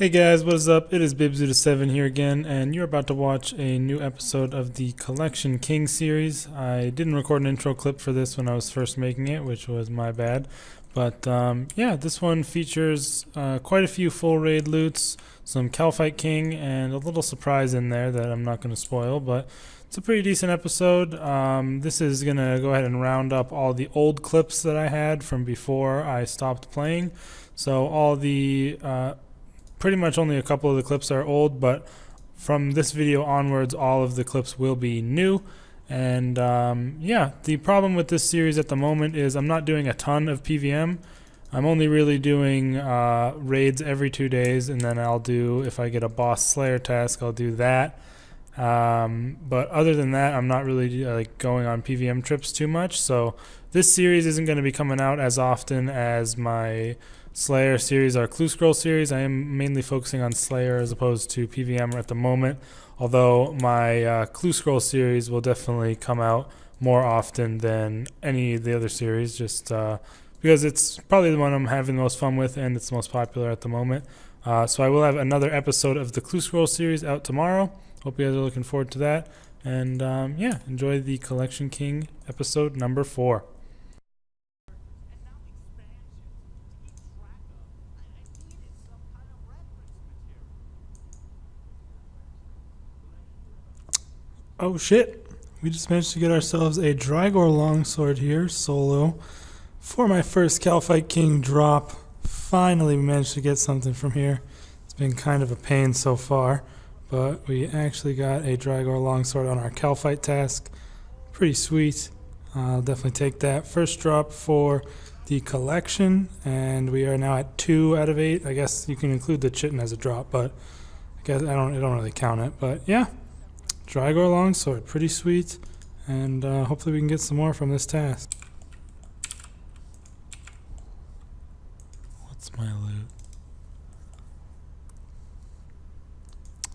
Hey guys, what is up? It is Bibzuda7 here again, and you're about to watch a new episode of the Collection King series. I didn't record an intro clip for this when I was first making it, which was my bad. But yeah, this one features quite a few full raid loots, some Calphite King, and a little surprise in there that I'm not going to spoil, but it's a pretty decent episode. This is going to go ahead and round up all the old clips that I had from before I stopped playing. So all the pretty much only a couple of the clips are old, but from this video onwards all of the clips will be new. And yeah, the problem with this series at the moment is I'm not doing a ton of PvM. I'm only really doing raids every 2 days, and then I'll do, if I get a boss slayer task, I'll do that. But other than that, I'm not really like going on PvM trips too much, so this series isn't going to be coming out as often as my Slayer series, our Clue Scroll series. I am mainly focusing on Slayer as opposed to PvM at the moment, although my Clue Scroll series will definitely come out more often than any of the other series, just because it's probably the one I'm having the most fun with and it's the most popular at the moment. So I will have another episode of the Clue Scroll series out tomorrow. Hope you guys are looking forward to that. And yeah, enjoy the Collection King episode number 4. Oh shit, we just managed to get ourselves a Drygor longsword here, solo, for my first Calphite King drop. Finally we managed to get something from here. It's been kind of a pain so far, but we actually got a Drygor longsword on our Calphite task. Pretty sweet. I'll definitely take that. First drop for the collection, and we are now at 2 out of 8. I guess you can include the chitin as a drop, but I guess I don't really count it. But yeah, Drygor longsword, pretty sweet, and hopefully we can get some more from this task. What's my loot?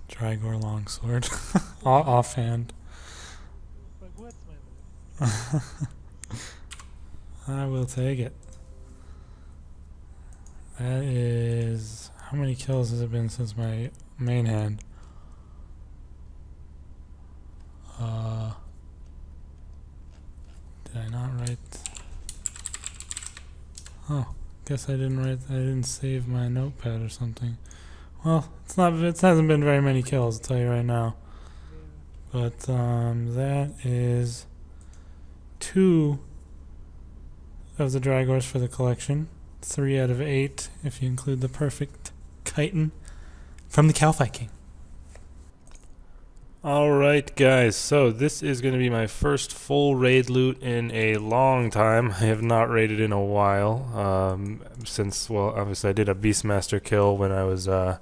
Drygor longsword, offhand. What's my loot? I will take it. That is, how many kills has it been since my main hand? Did I not write? Oh, guess I didn't save my notepad or something. Well, it hasn't been very many kills, I'll tell you right now. But that is 2 of the Drygors for the collection. 3 out of 8 if you include the perfect chitin from the Calphite King. Alright guys, so this is going to be my first full raid loot in a long time. I have not raided in a while, since, well, obviously I did a Beastmaster kill when I was a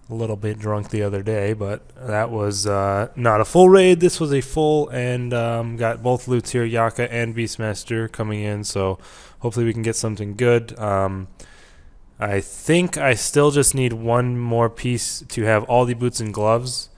little bit drunk the other day, but that was not a full raid. This was a full, and got both loots here, Yaka and Beastmaster coming in, so hopefully we can get something good. I think I still just need one more piece to have all the boots and gloves.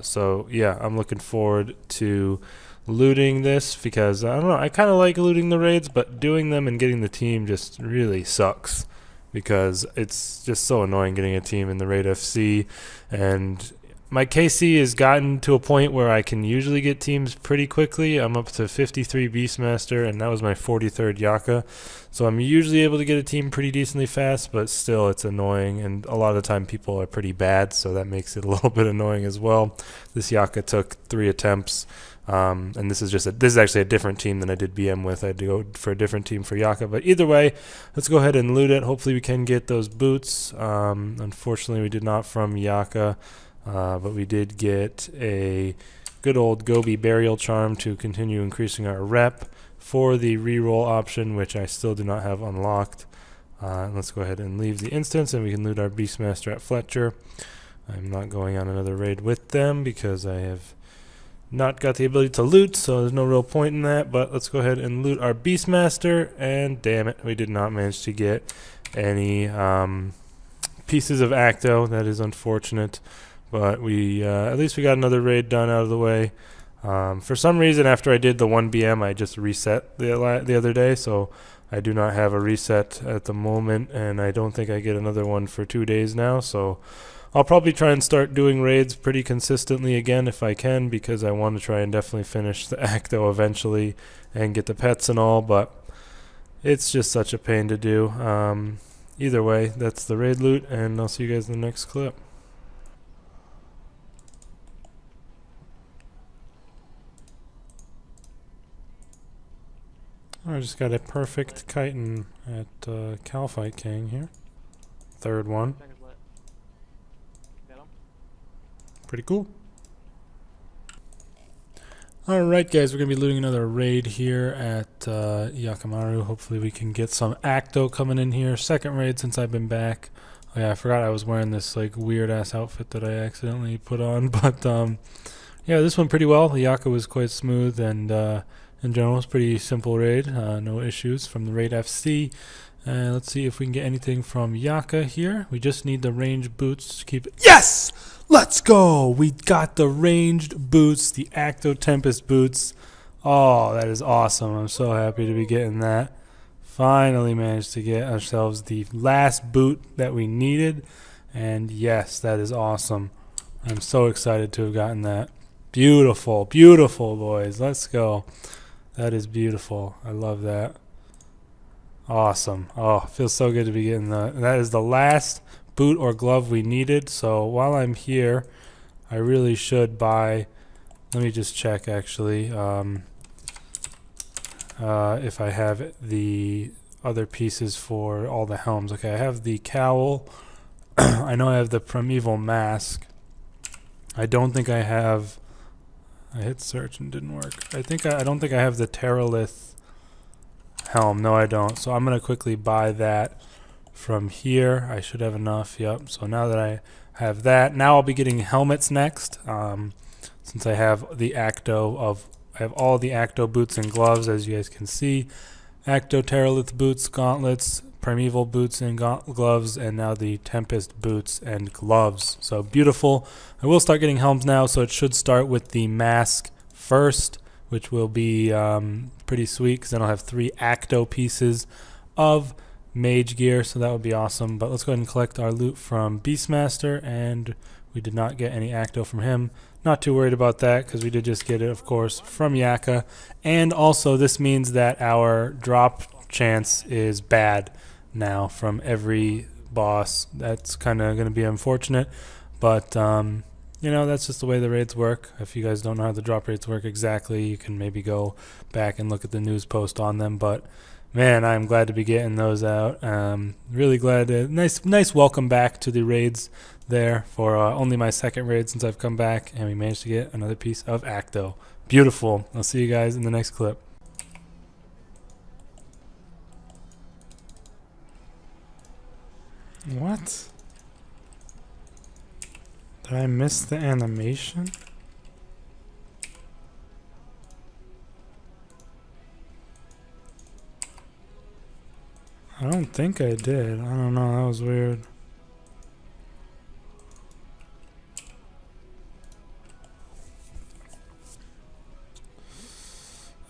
So yeah, I'm looking forward to looting this because I don't know, I kind of like looting the raids, but doing them and getting the team just really sucks because it's just so annoying getting a team in the raid FC. And my KC has gotten to a point where I can usually get teams pretty quickly. I'm up to 53 Beastmaster, and that was my 43rd Yaka. So I'm usually able to get a team pretty decently fast, but still it's annoying, and a lot of the time people are pretty bad, so that makes it a little bit annoying as well. This Yaka took 3 attempts, and this is actually a different team than I did BM with. I had to go for a different team for Yaka, but either way, let's go ahead and loot it. Hopefully we can get those boots. Unfortunately we did not from Yaka. But we did get a good old Gobi burial charm to continue increasing our rep for the reroll option, which I still do not have unlocked. Let's go ahead and leave the instance, and we can loot our Beastmaster at Fletcher. I'm not going on another raid with them because I have not got the ability to loot, so there's no real point in that. But let's go ahead and loot our Beastmaster, and damn it, we did not manage to get any pieces of Acto. That is unfortunate. But we at least we got another raid done out of the way. For some reason, after I did the 1 BM, I just reset the other day, so I do not have a reset at the moment, and I don't think I get another one for 2 days now, so I'll probably try and start doing raids pretty consistently again if I can, because I want to try and definitely finish the Acto eventually and get the pets and all, but it's just such a pain to do. Either way, that's the raid loot, and I'll see you guys in the next clip. I just got a perfect chitin at Calfight King here. Third one. Pretty cool. Alright guys, we're going to be looting another raid here at Yakamaru. Hopefully we can get some Acto coming in here. Second raid since I've been back. Oh yeah, I forgot I was wearing this like weird ass outfit that I accidentally put on. But yeah, this one pretty well. The Yaka was quite smooth, and in general it's pretty simple raid. No issues from the raid FC. Let's see if we can get anything from Yaka here. We just need the ranged boots to keep it. Yes! Let's go! We got the ranged boots, the Acto Tempest boots. Oh, that is awesome. I'm so happy to be getting that. Finally managed to get ourselves the last boot that we needed. And yes, that is awesome. I'm so excited to have gotten that. Beautiful, beautiful, boys. Let's go. That is beautiful. I love that. Awesome. Oh, feels so good to be getting that is the last boot or glove we needed. So while I'm here, I really should buy. Let me just check actually if I have the other pieces for all the helms. Okay, I have the cowl. I know I have the primeval mask. I don't think I have. I hit search and didn't work. I don't think I have the Terralith helm. No, I don't. So I'm gonna quickly buy that from here. I should have enough. Yep. So now that I have that, now I'll be getting helmets next. Since I have the I have all the Acto boots and gloves, as you guys can see. Acto Terralith boots, gauntlets, primeval boots and gloves, and now the Tempest boots and gloves. So beautiful. I will start getting helms now, so it should start with the mask first, which will be pretty sweet because then I'll have 3 Acto pieces of mage gear, so that would be awesome. But let's go ahead and collect our loot from Beastmaster, and we did not get any Acto from him. Not too worried about that because we did just get it, of course, from Yaka. And also this means that our drop chance is bad now from every boss. That's kind of going to be unfortunate, but you know, that's just the way the raids work. If you guys don't know how the drop rates work exactly, you can maybe go back and look at the news post on them. But man, I'm glad to be getting those out. Really glad. Nice welcome back to the raids there for only my second raid since I've come back, and we managed to get another piece of Acto. Beautiful. I'll see you guys in the next clip. What? Did I miss the animation? I don't think I did. I don't know. That was weird.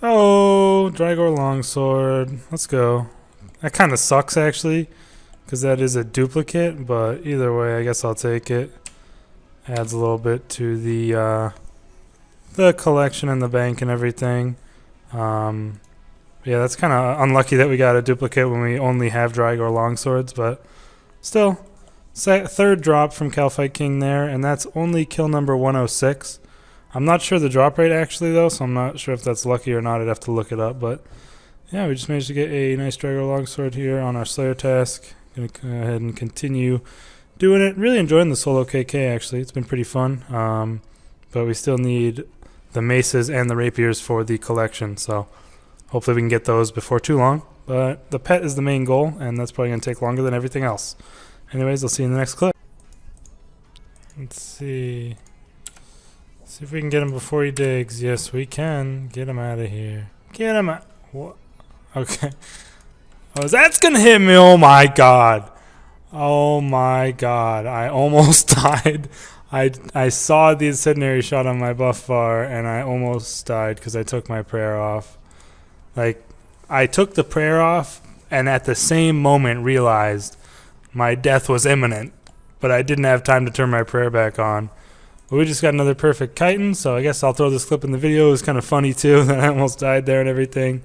Oh, Drygor Longsword. Let's go. That kind of sucks actually, because that is a duplicate, but either way, I guess I'll take it. Adds a little bit to the collection and the bank and everything. Yeah, that's kind of unlucky that we got a duplicate when we only have Drygor Longswords, but still. Third drop from Calfight King there, and that's only kill number 106. I'm not sure the drop rate actually though, so I'm not sure if that's lucky or not. I'd have to look it up, but yeah, we just managed to get a nice Drygor Longsword here on our Slayer task. Gonna go ahead and continue doing it. Really enjoying the solo KK actually. It's been pretty fun. But we still need the maces and the rapiers for the collection, so hopefully we can get those before too long. But the pet is the main goal, and that's probably going to take longer than everything else. Anyways, I'll see you in the next clip. Let's see. See if we can get him before he digs. Yes, we can. Get him out of here. Get him out. What? Okay. Oh, that's going to hit me. Oh, my God. Oh, my God. I almost died. I saw the incendiary shot on my buff bar, and I almost died because I took my prayer off. Like, I took the prayer off, and at the same moment realized my death was imminent, but I didn't have time to turn my prayer back on. But we just got another perfect chitin, so I guess I'll throw this clip in the video. It was kind of funny too that I almost died there and everything.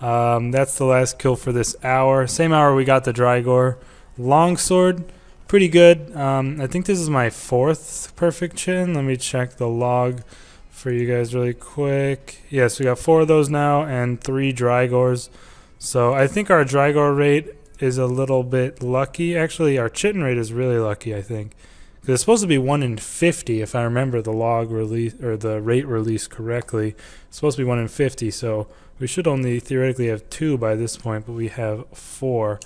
That's the last kill for this hour. Same hour we got the Drygore. Longsword, pretty good. I think this is my 4th perfect chin. Let me check the log for you guys really quick. Yes, we got 4 of those now and 3 Drygores. So I think our Drygore rate is a little bit lucky. Actually, our chitin rate is really lucky, I think. Because it's supposed to be 1 in 50 if I remember the log release or the rate release correctly. It's supposed to be 1 in 50, so we should only theoretically have 2 by this point, but we have 4.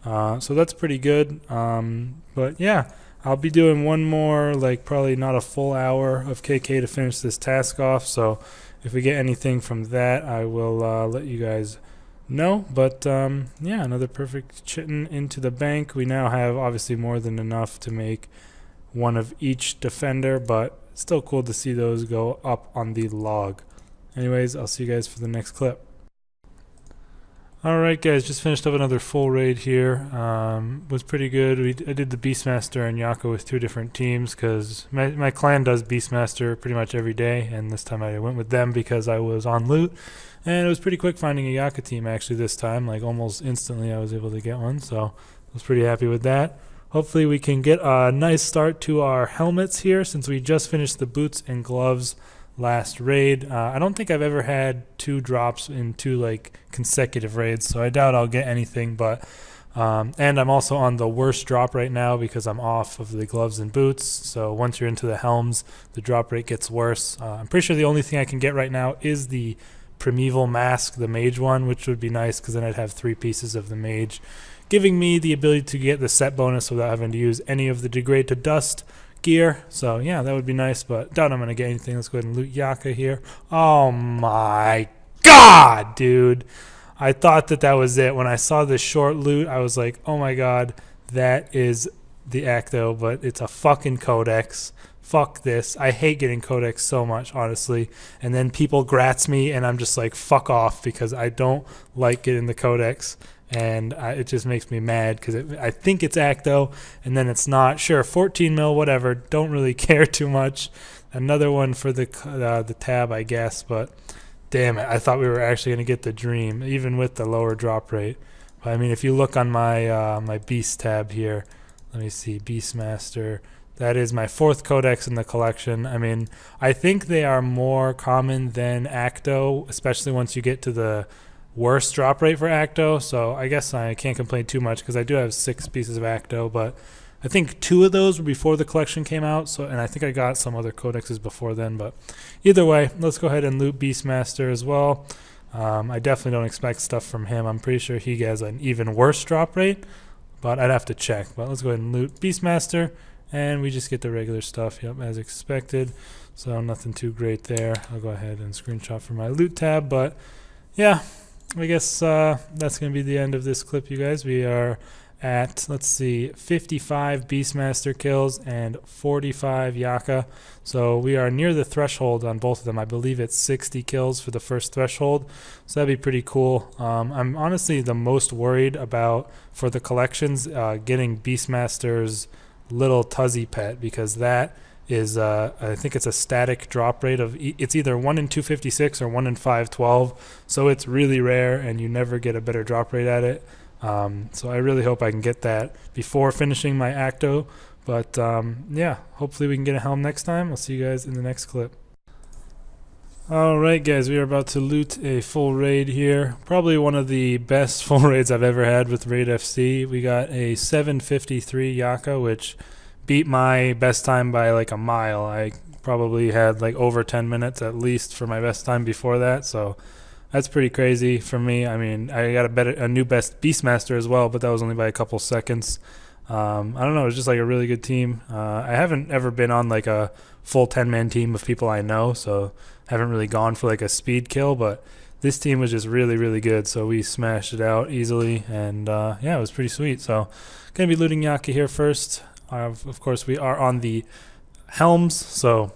So that's pretty good. But yeah, I'll be doing one more, like probably not a full hour of KK to finish this task off. So if we get anything from that, I will let you guys know. But yeah, another perfect chitin into the bank. We now have obviously more than enough to make one of each defender, but still cool to see those go up on the log. Anyways, I'll see you guys for the next clip. Alright guys, just finished up another full raid here. Was pretty good. I did the Beastmaster and Yaka with 2 different teams because my clan does Beastmaster pretty much every day, and this time I went with them because I was on loot. And it was pretty quick finding a Yaka team actually this time, like almost instantly I was able to get one, so I was pretty happy with that. Hopefully we can get a nice start to our helmets here since we just finished the boots and gloves last raid. I don't think I've ever had 2 drops in 2 like consecutive raids, so I doubt I'll get anything, but and I'm also on the worst drop right now because I'm off of the gloves and boots, so once you're into the helms the drop rate gets worse. I'm pretty sure the only thing I can get right now is the Primeval mask, the mage one, which would be nice because then I'd have 3 pieces of the mage, giving me the ability to get the set bonus without having to use any of the degrade to dust gear. So yeah, that would be nice, but doubt I'm gonna get anything. Let's go ahead and loot Yaka here. Oh my god, dude, I thought that was it. When I saw the short loot I was like, oh my god, that is the Acto, but it's a fucking Codex. Fuck this. I hate getting Codex so much, honestly. And then people grats me and I'm just like, fuck off, because I don't like getting the Codex. And it just makes me mad because I think it's Acto and then it's not. Sure, 14 mil, whatever. Don't really care too much. Another one for the tab, I guess. But damn it, I thought we were actually going to get the dream, even with the lower drop rate. But I mean, if you look on my my Beast tab here, let me see, Beastmaster. That is my 4th Codex in the collection. I mean, I think they are more common than Acto, especially once you get to the worst drop rate for Acto. So I guess I can't complain too much because I do have 6 pieces of Acto, but I think 2 of those were before the collection came out. So, and I think I got some other Codexes before then. But either way, let's go ahead and loot Beastmaster as well. I definitely don't expect stuff from him. I'm pretty sure he has an even worse drop rate, but I'd have to check. But let's go ahead and loot Beastmaster. And we just get the regular stuff, yep, as expected. So nothing too great there. I'll go ahead and screenshot from my loot tab. But yeah, I guess that's going to be the end of this clip, you guys. We are at, let's see, 55 Beastmaster kills and 45 Yaka. So we are near the threshold on both of them. I believe it's 60 kills for the first threshold. So that'd be pretty cool. I'm honestly the most worried about, for the collections, getting Beastmaster's little Tuzzy pet, because that is I think it's a static drop rate of it's either 1 in 256 or 1 in 512, so it's really rare and you never get a better drop rate at it. So I really hope I can get that before finishing my Acto, but yeah, hopefully we can get a helm next time. I'll see you guys in the next clip. Alright guys, we are about to loot a full raid here. Probably one of the best full raids I've ever had with Raid FC. We got a 753 Yaka, which beat my best time by like a mile. I probably had like over 10 minutes at least for my best time before that, so that's pretty crazy for me. I mean, I got a new best Beastmaster as well, but that was only by a couple seconds. I don't know, it was just like a really good team. I haven't ever been on like a full 10-man team of people I know, so haven't really gone for like a speed kill, but this team was just really, really good, so we smashed it out easily, and yeah, it was pretty sweet. So gonna be looting Yaka here first. Of course, we are on the helms, so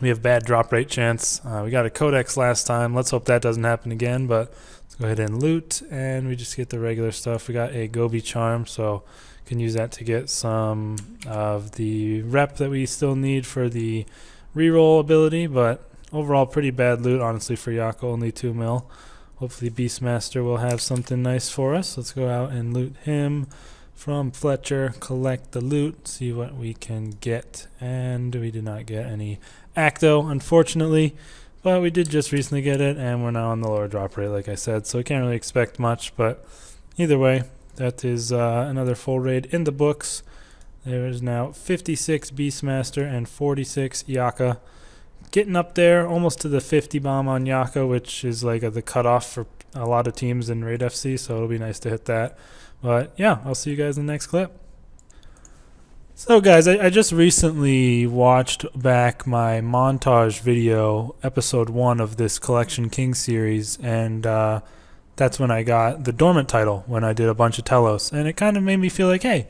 we have bad drop rate chance. We got a Codex last time. Let's hope that doesn't happen again, but Let's go ahead and loot, and we just get the regular stuff. We got a Gobi charm, so can use that to get some of the rep that we still need for the reroll ability, but overall pretty bad loot honestly for Yako, only 2 mil. Hopefully Beastmaster will have something nice for us. Let's go out and loot him from Fletcher, collect the loot, see what we can get, and we did not get any Acto unfortunately, but we did just recently get it, and we're now on the lower drop rate like I said, so we can't really expect much, but either way, that is another full raid in the books. There is now 56 Beastmaster and 46 Yaka. Getting up there, almost to the 50 bomb on Yaka, which is like the cutoff for a lot of teams in Raid FC, so it'll be nice to hit that. But yeah, I'll see you guys in the next clip. So guys, I just recently watched back my montage video, episode 1 of this Collection King series, and that's when I got the dormant title, when I did a bunch of Telos, and it kind of made me feel like, hey,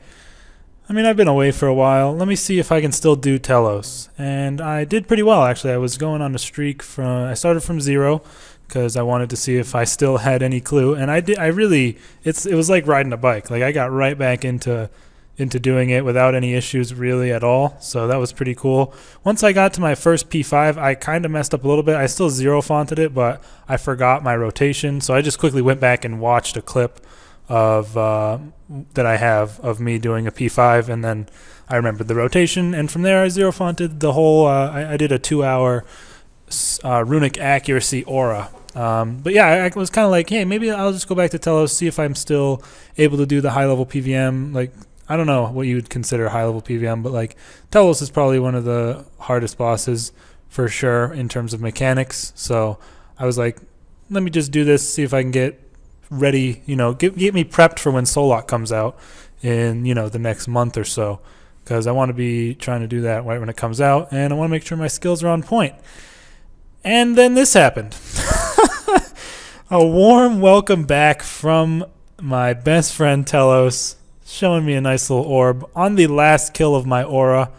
I mean, I've been away for a while, let me see if I can still do Telos, and I did pretty well actually. I was going on a streak I started from 0, because I wanted to see if I still had any clue, and it was like riding a bike. Like, I got right back into doing it without any issues really at all, so that was pretty cool. Once I got to my first P5, I kind of messed up a little bit. I still 0 fonted it, but I forgot my rotation, so I just quickly went back and watched a clip of that I have of me doing a P5, and then I remembered the rotation, and from there I 0 fonted the whole I did a 2-hour runic accuracy aura. But yeah, I was kind of like, hey, maybe I'll just go back to Telos, see if I'm still able to do the high level PvM. Like, I don't know what you would consider high level PvM, but like Telos is probably one of the hardest bosses for sure in terms of mechanics. So I was like, let me just do this, see if I can get ready, get me prepped for when Solok comes out in, the next month or so, because I want to be trying to do that right when it comes out, and I want to make sure my skills are on point. And then this happened. A warm welcome back from my best friend Telos, showing me a nice little orb. On the last kill of my aura,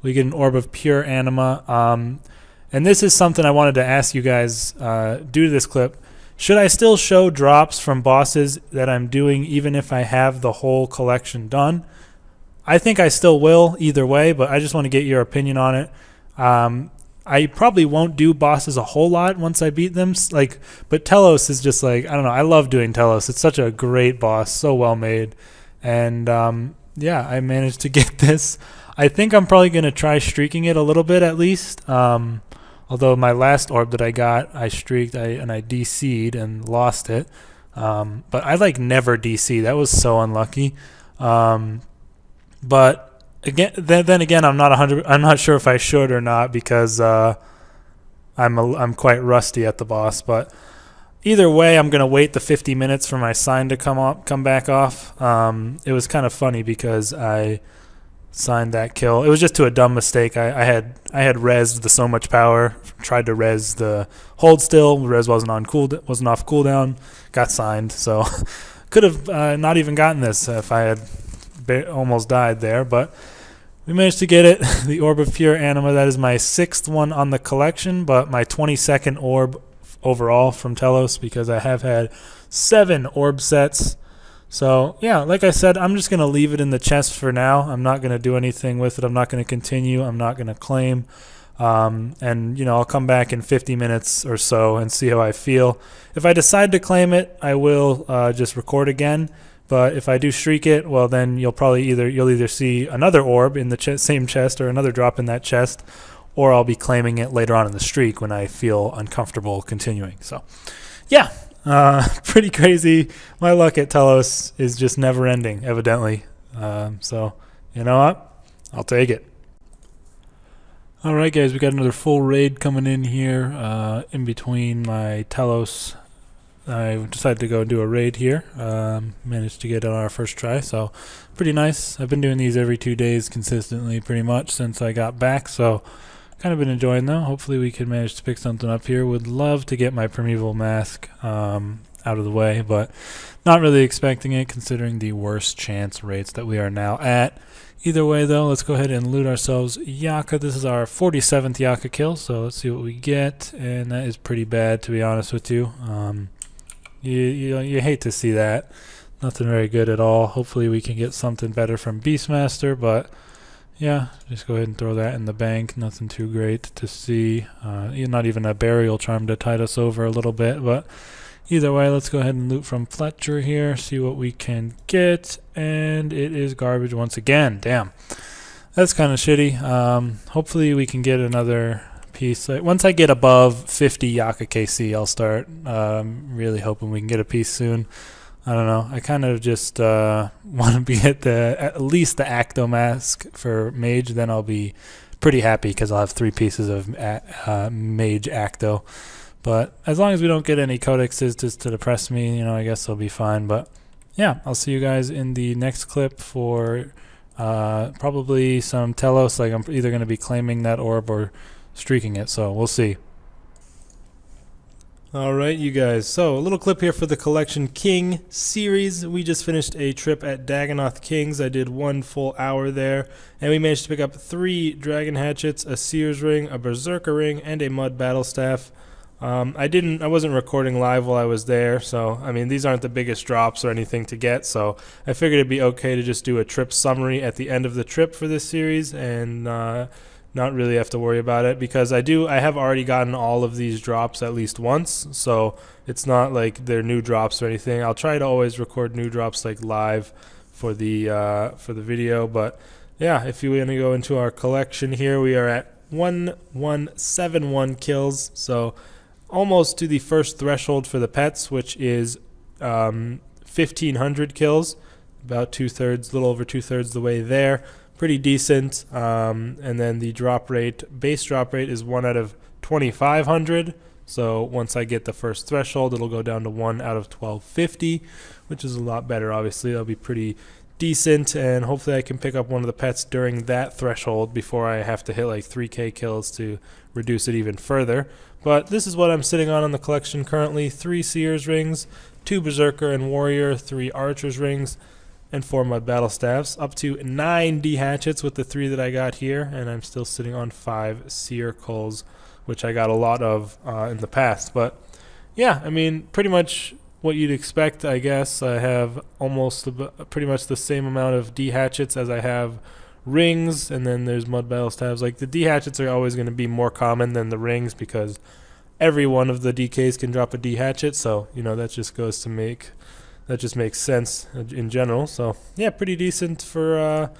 we get an orb of pure anima. And this is something I wanted to ask you guys due to this clip. Should I still show drops from bosses that I'm doing even if I have the whole collection done? I think I still will either way, but I just want to get your opinion on it. I probably won't do bosses a whole lot once I beat them, but Telos is just like, I don't know, I love doing Telos. It's such a great boss, so well made. And yeah, I managed to get this. I think I'm probably going to try streaking it a little bit at least. Although my last orb that I got, I streaked and I DC'd and lost it. But I never DC. That was so unlucky. But again, then again, I'm not sure if I should or not, because I'm quite rusty at the boss. But either way, I'm gonna wait the 50 minutes for my sign to come back off. It was kind of funny because I signed that kill. It was just to a dumb mistake. I had rezzed the so much power, tried to res the hold still. Res wasn't off cooldown. Got signed, so could have not even gotten this if I had almost died there, but we managed to get it. The Orb of Pure Anima, that is my 6th one on the collection, but my 22nd orb overall from Telos, because I have had 7 orb sets. So yeah, like I said, I'm just going to leave it in the chest for now. I'm not going to do anything with it. I'm not going to continue. I'm not going to claim. And I'll come back in 50 minutes or so and see how I feel. If I decide to claim it, I will just record again. But if I do streak it, well, then you'll either see another orb in the same chest or another drop in that chest, or I'll be claiming it later on in the streak when I feel uncomfortable continuing. So yeah, pretty crazy. My luck at Telos is just never ending, evidently. So you know what? I'll take it. All right, guys, we got another full raid coming in here. In between my Telos, I decided to go do a raid here. Managed to get it on our first try, so pretty nice. I've been doing these every 2 days consistently pretty much since I got back, so kind of been enjoying them. Hopefully we can manage to pick something up here. Would love to get my Primeval Mask out of the way, but not really expecting it considering the worst chance rates that we are now at. Either way, though, let's go ahead and loot ourselves Yaka. This is our 47th Yaka kill, so let's see what we get, and that is pretty bad, to be honest with you. You hate to see that. Nothing very good at all. Hopefully we can get something better from Beastmaster, but yeah, just go ahead and throw that in the bank. Nothing too great to see. Not even a burial charm to tide us over a little bit, but either way, let's go ahead and loot from Fletcher here, see what we can get, and it is garbage once again. Damn. That's kind of shitty. Hopefully we can get another piece. Once I get above 50 Yaka KC, I'll start really hoping we can get a piece soon. I don't know. I kind of just want to be at least the Acto mask for Mage. Then I'll be pretty happy because I'll have 3 pieces of Mage Acto. But as long as we don't get any codexes just to depress me, I guess I'll be fine. But yeah, I'll see you guys in the next clip for probably some Telos. Like I'm either going to be claiming that orb or streaking it. So we'll see. Alright, you guys, so a little clip here for the Collection King series. We just finished a trip at Dagonoth Kings. I did 1 full hour there, and we managed to pick up 3 Dragon Hatchets, a Seer's Ring, a Berserker Ring, and a Mud Battle Staff. I wasn't recording live while I was there, so I mean these aren't the biggest drops or anything to get, so I figured it'd be okay to just do a trip summary at the end of the trip for this series and not really have to worry about it, because I have already gotten all of these drops at least once, so it's not like they're new drops or anything. I'll try to always record new drops like live for the video, but yeah, if you want to go into our collection here, we are at 1171 kills, so almost to the first threshold for the pets, which is 1500 kills, about 2/3, a little over 2/3 the way there. Pretty decent. And then the base drop rate is 1 out of 2500. So once I get the first threshold, it'll go down to 1 out of 1250, which is a lot better. Obviously, that'll be pretty decent, and hopefully I can pick up one of the pets during that threshold before I have to hit like 3k kills to reduce it even further. But this is what I'm sitting on the collection currently: 3 Seer's Rings, 2 Berserker and Warrior, 3 Archer's Rings, and 4 Mud Battle Staffs, up to 9 D Hatchets with the 3 that I got here, and I'm still sitting on 5 Seer Culls, which I got a lot of in the past. But yeah, I mean, pretty much what you'd expect, I guess. I have almost pretty much the same amount of D Hatchets as I have rings, and then there's Mud Battle Staffs. Like the D Hatchets are always going to be more common than the rings because every one of the DKs can drop a D Hatchet, so that just goes to make. That just makes sense in general. So yeah, pretty decent for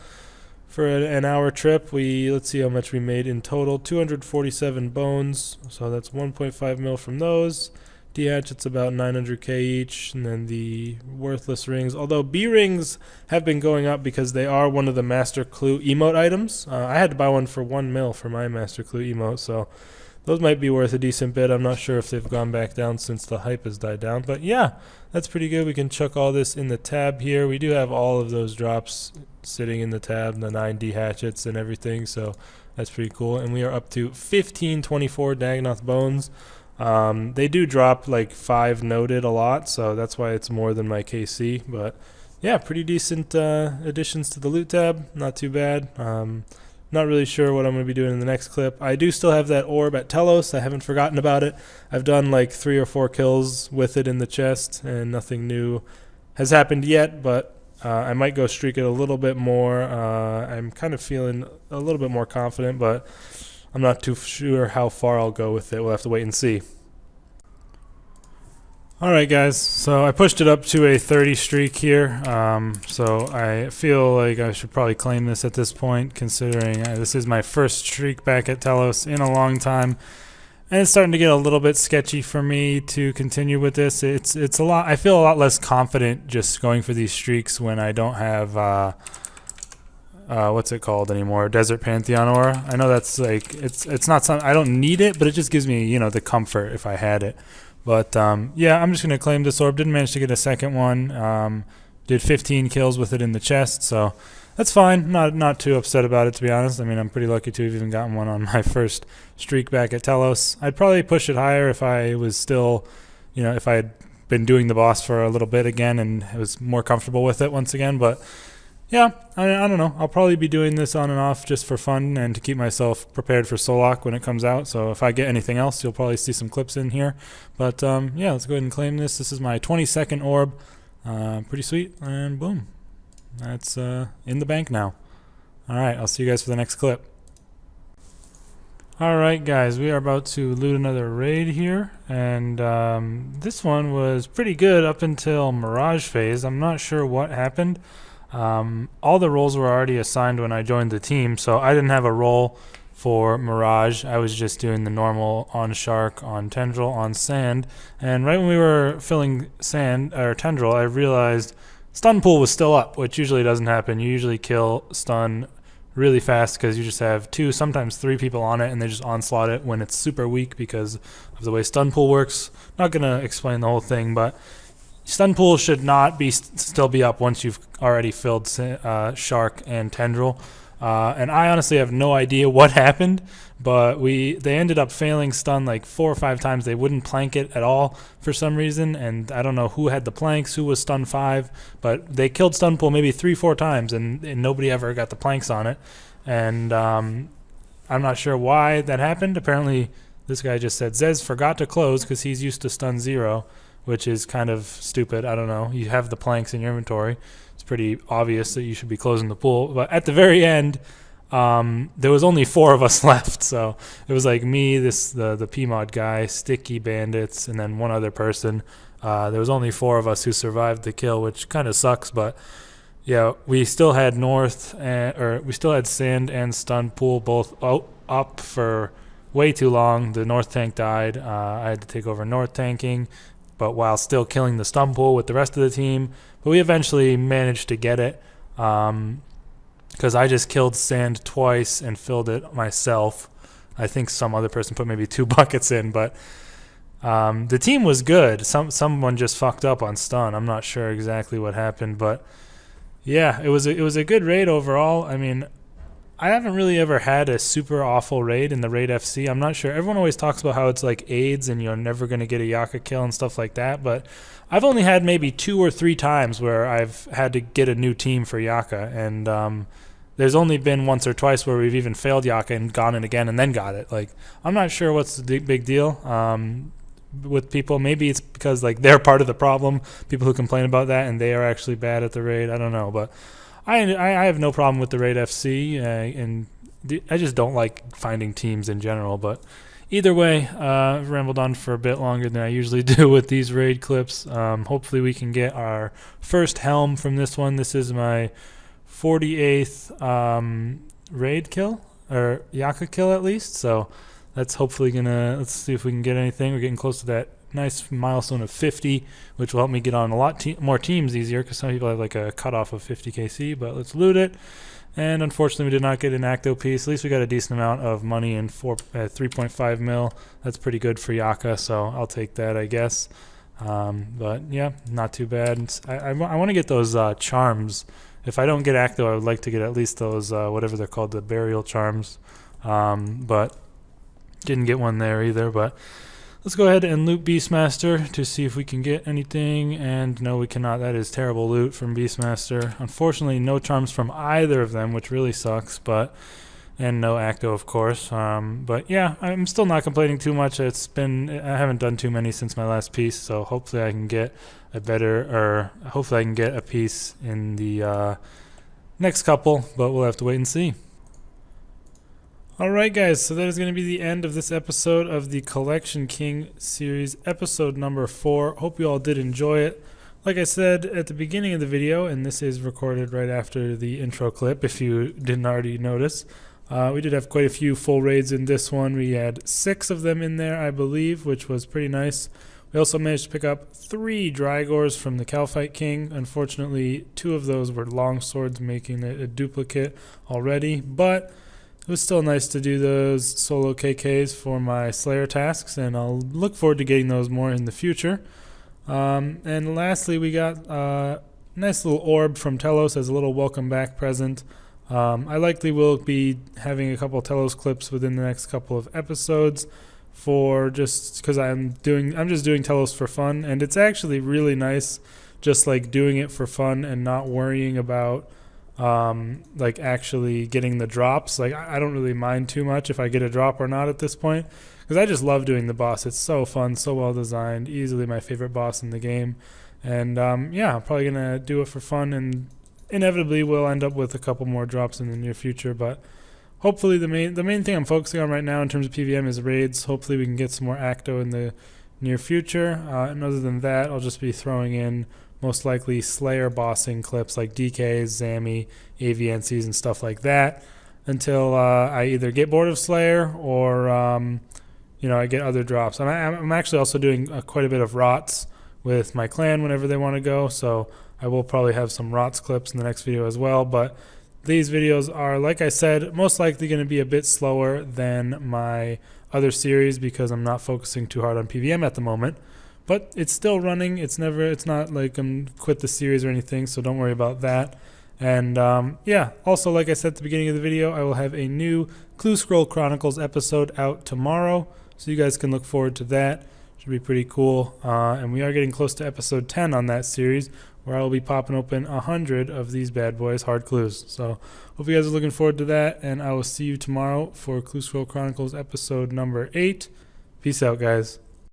an hour trip. Let's see how much we made in total. 247 bones. So that's 1.5 mil from those. D hatchets about 900k each, and then the worthless rings. Although B rings have been going up because they are one of the Master Clue emote items. I had to buy one for 1 mil for my Master Clue emote, so those might be worth a decent bit. I'm not sure if they've gone back down since the hype has died down. But yeah, that's pretty good. We can chuck all this in the tab here. We do have all of those drops sitting in the tab, the 9D hatchets and everything. So that's pretty cool. And we are up to 1524 Dagonoth bones. They do drop like 5 noted a lot, so that's why it's more than my KC. But yeah, pretty decent additions to the loot tab. Not too bad. Not really sure what I'm going to be doing in the next clip. I do still have that orb at Telos. I haven't forgotten about it. I've done like 3 or 4 kills with it in the chest, and nothing new has happened yet, but I might go streak it a little bit more. I'm kind of feeling a little bit more confident, but I'm not too sure how far I'll go with it. We'll have to wait and see. Alright guys, so I pushed it up to a 30 streak here, so I feel like I should probably claim this at this point, considering this is my first streak back at Telos in a long time, and it's starting to get a little bit sketchy for me to continue with this. It's a lot. I feel a lot less confident just going for these streaks when I don't have what's it called anymore? Desert Pantheon Aura. I know that's like it's not something I don't need it, but it just gives me the comfort if I had it. But yeah, I'm just going to claim this orb. Didn't manage to get a second one. Did 15 kills with it in the chest, so that's fine. Not too upset about it, to be honest. I mean, I'm pretty lucky to have even gotten one on my first streak back at Telos. I'd probably push it higher if I was still, if I had been doing the boss for a little bit again and I was more comfortable with it once again. But yeah, I don't know. I'll probably be doing this on and off just for fun and to keep myself prepared for Solok when it comes out. So if I get anything else, you'll probably see some clips in here. But yeah, let's go ahead and claim this. This is my 22nd orb. Pretty sweet. And boom. That's in the bank now. All right, I'll see you guys for the next clip. Alright guys, we are about to loot another raid here, and this one was pretty good up until Mirage phase. I'm not sure what happened. All the roles were already assigned when I joined the team, so I didn't have a role for Mirage. I was just doing the normal on Shark, on Tendril, on Sand, and right when we were filling Sand, or Tendril, I realized Stun Pool was still up, which usually doesn't happen. You usually kill Stun really fast because you just have 2, sometimes 3 people on it, and they just onslaught it when it's super weak because of the way stun pool works. Not gonna explain the whole thing, but stun pool should not be still be up once you've already filled Shark and Tendril. And I honestly have no idea what happened, but they ended up failing stun like 4 or 5 times. They wouldn't plank it at all for some reason, and I don't know who had the planks, who was stun 5, but they killed stun pool maybe 3-4 times, and nobody ever got the planks on it. And I'm not sure why that happened. Apparently this guy just said Zez forgot to close because he's used to stun 0, which is kind of stupid. I don't know. You have the planks in your inventory. It's pretty obvious that you should be closing the pool. But at the very end, there was only 4 of us left. So it was like me, the PMod guy, Sticky Bandits, and then one other person. There was only 4 of us who survived the kill, which kind of sucks. But yeah, we still had we still had Sand and Stun Pool both up for way too long. The North tank died. I had to take over North tanking, but while still killing the stun pool with the rest of the team. But we eventually managed to get it because I just killed Sand twice and filled it myself. I think some other person put maybe 2 buckets in, but the team was good. Someone just fucked up on stun. I'm not sure exactly what happened, but yeah, it was a good raid overall. I mean, I haven't really ever had a super awful raid in the raid FC. I'm not sure. Everyone always talks about how it's like AIDS and you're never going to get a Yaka kill and stuff like that, but I've only had maybe 2 or 3 times where I've had to get a new team for Yaka, and there's only been once or twice where we've even failed Yaka and gone in again and then got it. Like, I'm not sure what's the big deal with people. Maybe it's because like they're part of the problem, people who complain about that, and they are actually bad at the raid. I don't know, but I have no problem with the raid FC, and I just don't like finding teams in general. But either way, I've rambled on for a bit longer than I usually do with these raid clips. Hopefully we can get our first helm from this one. This is my 48th raid kill, or Yaka kill at least, so that's hopefully let's see if we can get anything. We're getting close to that nice milestone of 50, which will help me get on a lot more teams easier, because some people have like a cutoff of 50 KC. But let's loot it. And unfortunately we did not get an acto piece. At least we got a decent amount of money in 3.5 mil. That's pretty good for Yaka, so I'll take that, I guess. But yeah, not too bad. I want to get those charms. If I don't get acto, I would like to get at least those whatever they're called, the burial charms. But didn't get one there either. But let's go ahead and loot Beastmaster to see if we can get anything. And no, we cannot. That is terrible loot from Beastmaster. Unfortunately, no charms from either of them, which really sucks. And no acto, of course. But yeah, I'm still not complaining too much. I haven't done too many since my last piece, so hopefully I can get hopefully I can get a piece in the next couple. But we'll have to wait and see. Alright guys, so that is going to be the end of this episode of the Collection King series, episode number 4. Hope you all did enjoy it. Like I said at the beginning of the video, and this is recorded right after the intro clip if you didn't already notice, we did have quite a few full raids in this one. We had 6 of them in there, I believe, which was pretty nice. We also managed to pick up 3 Drygors from the Calphite King. Unfortunately, 2 of those were long swords, making it a duplicate already, but it was still nice to do those solo KKs for my Slayer tasks, and I'll look forward to getting those more in the future. And lastly, we got a nice little orb from Telos as a little welcome back present. I likely will be having a couple Telos clips within the next couple of episodes, for just because I'm just doing Telos for fun, and it's actually really nice just like doing it for fun and not worrying about like actually getting the drops. Like I don't really mind too much if I get a drop or not at this point, because I just love doing the boss. It's so fun, so well designed, easily my favorite boss in the game. And yeah, I'm probably gonna do it for fun, and inevitably we'll end up with a couple more drops in the near future. But hopefully the main thing I'm focusing on right now in terms of PvM is raids. Hopefully we can get some more Acto in the near future. And other than that, I'll just be throwing in most likely Slayer bossing clips like DKs, Zammy, AVNCs, and stuff like that until I either get bored of Slayer or I get other drops. I'm actually also doing quite a bit of Rots with my clan whenever they want to go, so I will probably have some Rots clips in the next video as well. But these videos are, like I said, most likely going to be a bit slower than my other series because I'm not focusing too hard on PvM at the moment. But it's still running. It's not like I'm quit the series or anything, so don't worry about that. And yeah, also like I said at the beginning of the video, I will have a new Clue Scroll Chronicles episode out tomorrow, so you guys can look forward to that. Should be pretty cool. And we are getting close to episode 10 on that series, where I will be popping open 100 of these bad boys, hard clues. So hope you guys are looking forward to that, and I will see you tomorrow for Clue Scroll Chronicles episode number 8. Peace out, guys.